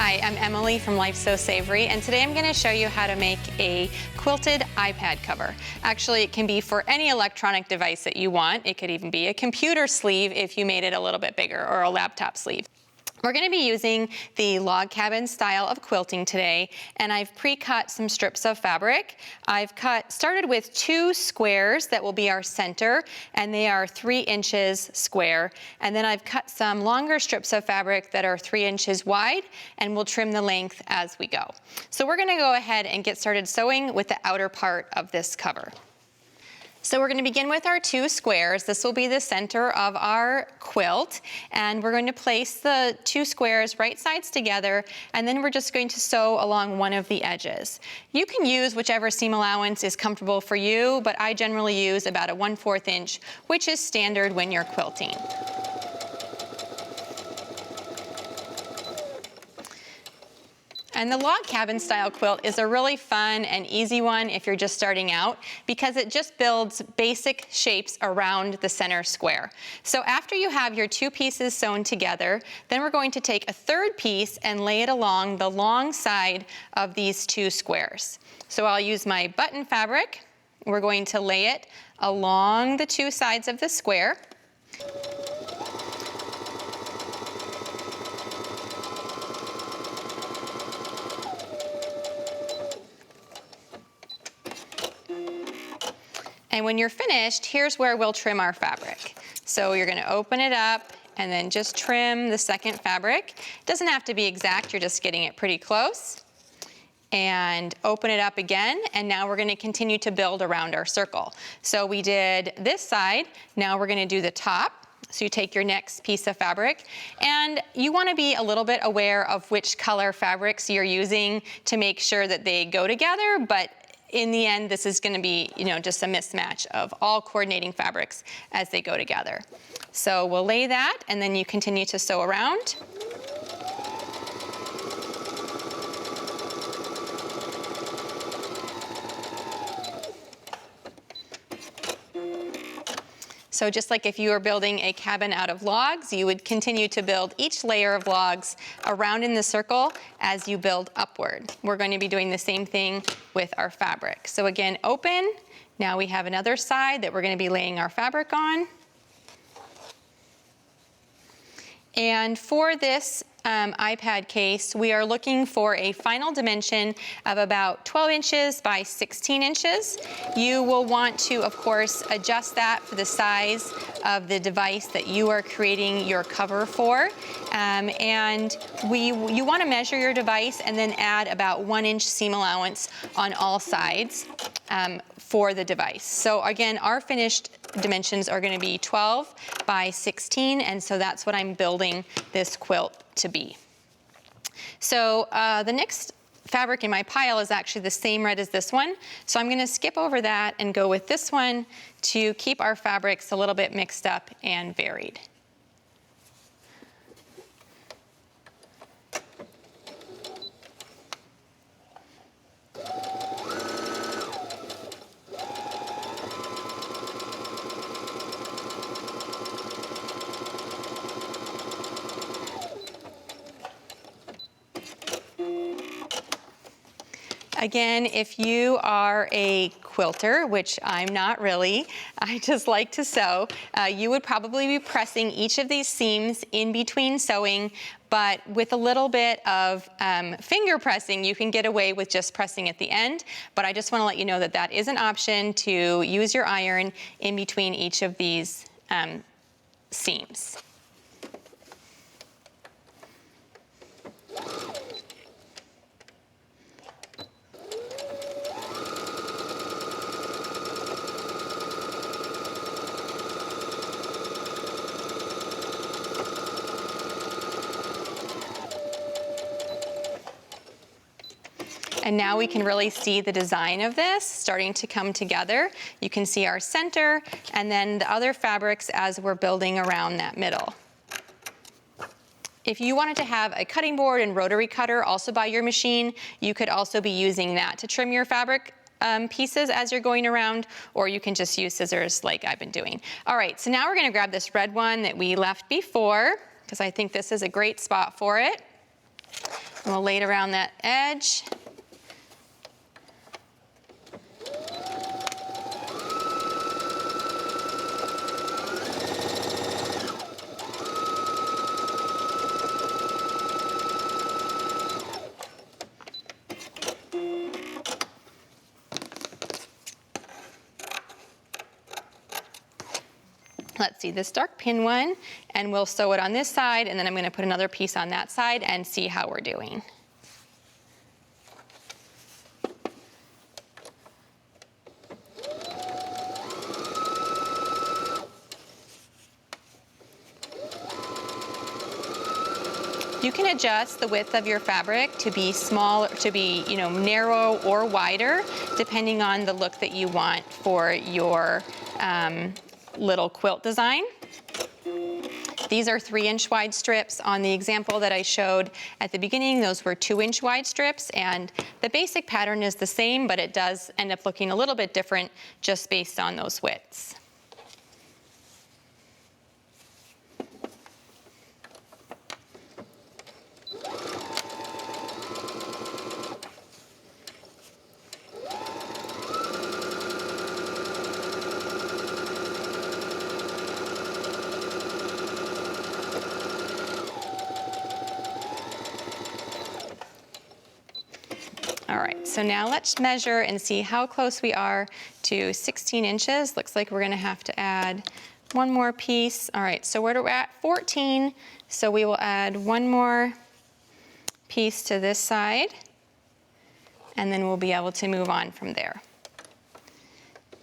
Hi, I'm Emily from Life So Savory, and today I'm going to show you how to make a quilted iPad cover. Actually, it can be for any electronic device that you want. It could even be a computer sleeve if you made it a little bit bigger, or a laptop sleeve. We're going to be using the log cabin style of quilting today, and I've pre-cut some strips of fabric. I've started with 2 squares that will be our center, and they are 3 inches square. And then I've cut some longer strips of fabric that are 3 inches wide, and we'll trim the length as we go. So we're going to go ahead and get started sewing with the outer part of this cover. So we're going to begin with our 2 squares. This will be the center of our quilt, and we're going to place the 2 squares right sides together, and then we're just going to sew along one of the edges. You can use whichever seam allowance is comfortable for you, but I generally use about a 1/4 inch, which is standard when you're quilting. And the log cabin style quilt is a really fun and easy one if you're just starting out, because it just builds basic shapes around the center square. So after you have your 2 pieces sewn together, then we're going to take a 3rd piece and lay it along the long side of these 2 squares. So I'll use my button fabric. We're going to lay it along the 2 sides of the square. And when you're finished, here's where we'll trim our fabric. So you're going to open it up and then just trim the 2nd fabric. It doesn't have to be exact, you're just getting it pretty close. And open it up again, and now we're going to continue to build around our circle. So we did this side, now we're going to do the top. So you take your next piece of fabric, and you want to be a little bit aware of which color fabrics you're using to make sure that they go together, but in the end, this is going to be, just a mismatch of all coordinating fabrics as they go together. So we'll lay that, and then you continue to sew around. So just like if you were building a cabin out of logs, you would continue to build each layer of logs around in the circle as you build upward. We're going to be doing the same thing with our fabric. So again, open. Now we have another side that we're going to be laying our fabric on. And for this iPad case, we are looking for a final dimension of about 12 inches by 16 inches. You will want to, of course, adjust that for the size of the device that you are creating your cover for. You want to measure your device and then add about 1 inch seam allowance on all sides for the device. So again, our finished dimensions are going to be 12 by 16, and so that's what I'm building this quilt to be. So the next fabric in my pile is actually the same red as this one, so I'm going to skip over that and go with this one to keep our fabrics a little bit mixed up and varied. Again, if you are a quilter, which I'm not really, I just like to sew, you would probably be pressing each of these seams in between sewing, but with a little bit of finger pressing, you can get away with just pressing at the end. But I just want to let you know that that is an option to use your iron in between each of these seams. And now we can really see the design of this starting to come together. You can see our center and then the other fabrics as we're building around that middle. If you wanted to have a cutting board and rotary cutter also by your machine, you could also be using that to trim your fabric pieces as you're going around, or you can just use scissors like I've been doing. All right, so now we're gonna grab this red one that we left before, because I think this is a great spot for it. We'll lay it around that edge. Let's see this dark pin one, and we'll sew it on this side, and then I'm going to put another piece on that side and see how we're doing. You can adjust the width of your fabric to be small, to be, narrow or wider, depending on the look that you want for your little quilt design. These are 3-inch wide strips. On the example that I showed at the beginning, those were 2-inch wide strips, and the basic pattern is the same, but it does end up looking a little bit different just based on those widths. All right, so now let's measure and see how close we are to 16 inches. Looks like we're gonna have to add one more piece. All right, so we're at 14, so we will add one more piece to this side, and then we'll be able to move on from there.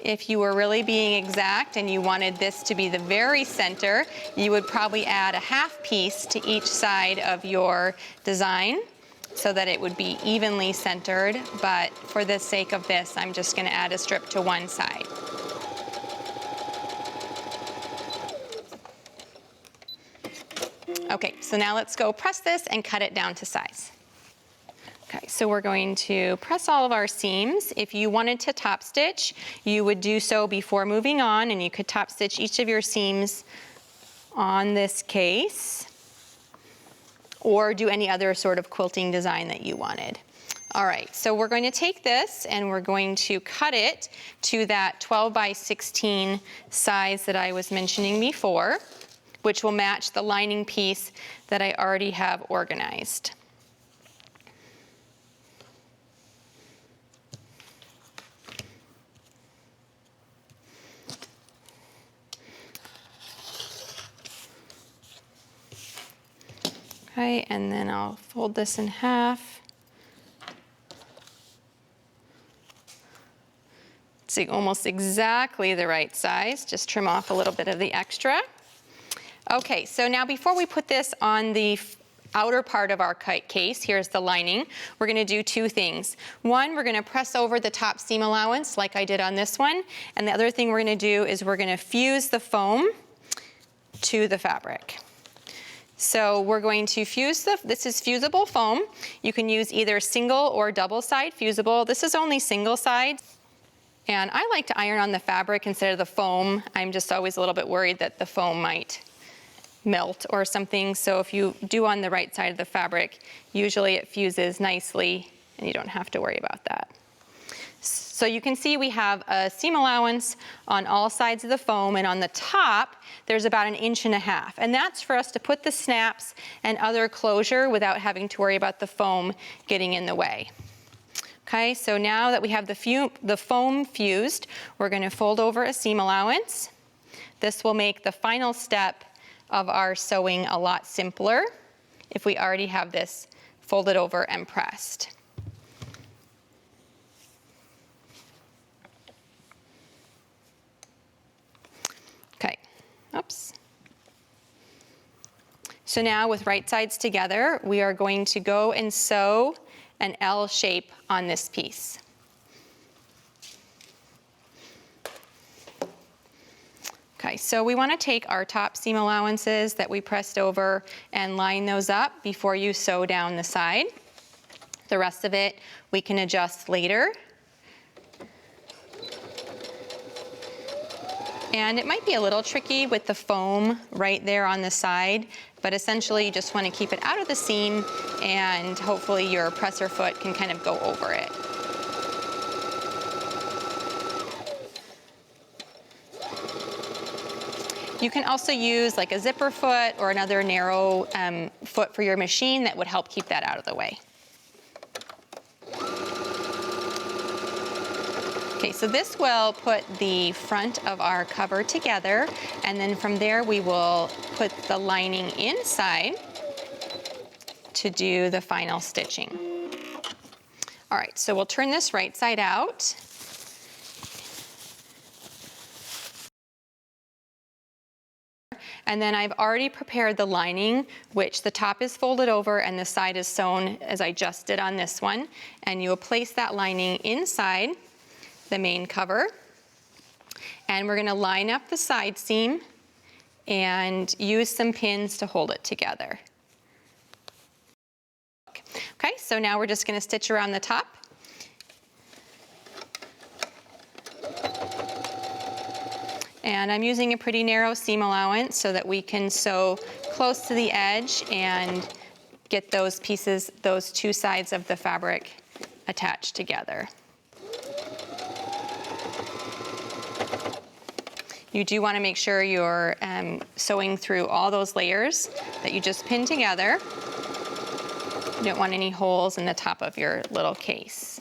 If you were really being exact and you wanted this to be the very center, you would probably add a half piece to each side of your design, so that it would be evenly centered, but for the sake of this, I'm just gonna add a strip to one side. Okay, so now let's go press this and cut it down to size. Okay, so we're going to press all of our seams. If you wanted to top stitch, you would do so before moving on, and you could top stitch each of your seams on this case, or do any other sort of quilting design that you wanted. All right, so we're going to take this and we're going to cut it to that 12 by 16 size that I was mentioning before, which will match the lining piece that I already have organized. Okay, and then I'll fold this in half. See, almost exactly the right size. Just trim off a little bit of the extra. Okay, so now before we put this on the outer part of our case, here's the lining, we're gonna do two things. One, we're gonna press over the top seam allowance like I did on this one, and the other thing we're gonna do is we're gonna fuse the foam to the fabric. So we're going to fuse this is fusible foam. You can use either single or double side fusible. This is only single side. And I like to iron on the fabric instead of the foam. I'm just always a little bit worried that the foam might melt or something. So if you do on the right side of the fabric, usually it fuses nicely and you don't have to worry about that. So you can see we have a seam allowance on all sides of the foam, and on the top, there's about 1.5 inches. And that's for us to put the snaps and other closure without having to worry about the foam getting in the way. Okay, so now that we have the foam fused, we're gonna fold over a seam allowance. This will make the final step of our sewing a lot simpler if we already have this folded over and pressed. Okay, oops. So now with right sides together, we are going to go and sew an L shape on this piece. Okay, so we want to take our top seam allowances that we pressed over and line those up before you sew down the side. The rest of it we can adjust later. And it might be a little tricky with the foam right there on the side But essentially you just want to keep it out of the seam, and hopefully your presser foot can kind of go over it. You can also use like a zipper foot or another narrow foot for your machine that would help keep that out of the way. Okay, so this will put the front of our cover together, and then from there we will put the lining inside to do the final stitching. All right, so we'll turn this right side out. And then I've already prepared the lining, which the top is folded over and the side is sewn as I just did on this one. And you will place that lining inside the main cover. And we're gonna line up the side seam and use some pins to hold it together. Okay, so now we're just gonna stitch around the top. And I'm using a pretty narrow seam allowance so that we can sew close to the edge and get those pieces, those two sides of the fabric attached together. You do want to make sure you're sewing through all those layers that you just pinned together. You don't want any holes in the top of your little case.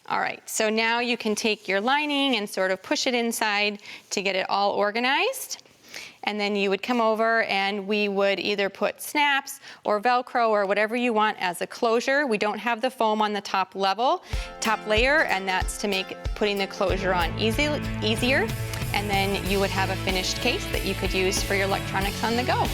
All right, so now you can take your lining and sort of push it inside to get it all organized. And then you would come over and we would either put snaps or Velcro or whatever you want as a closure. We don't have the foam on the top layer, and that's to make putting the closure on easier. And then you would have a finished case that you could use for your electronics on the go.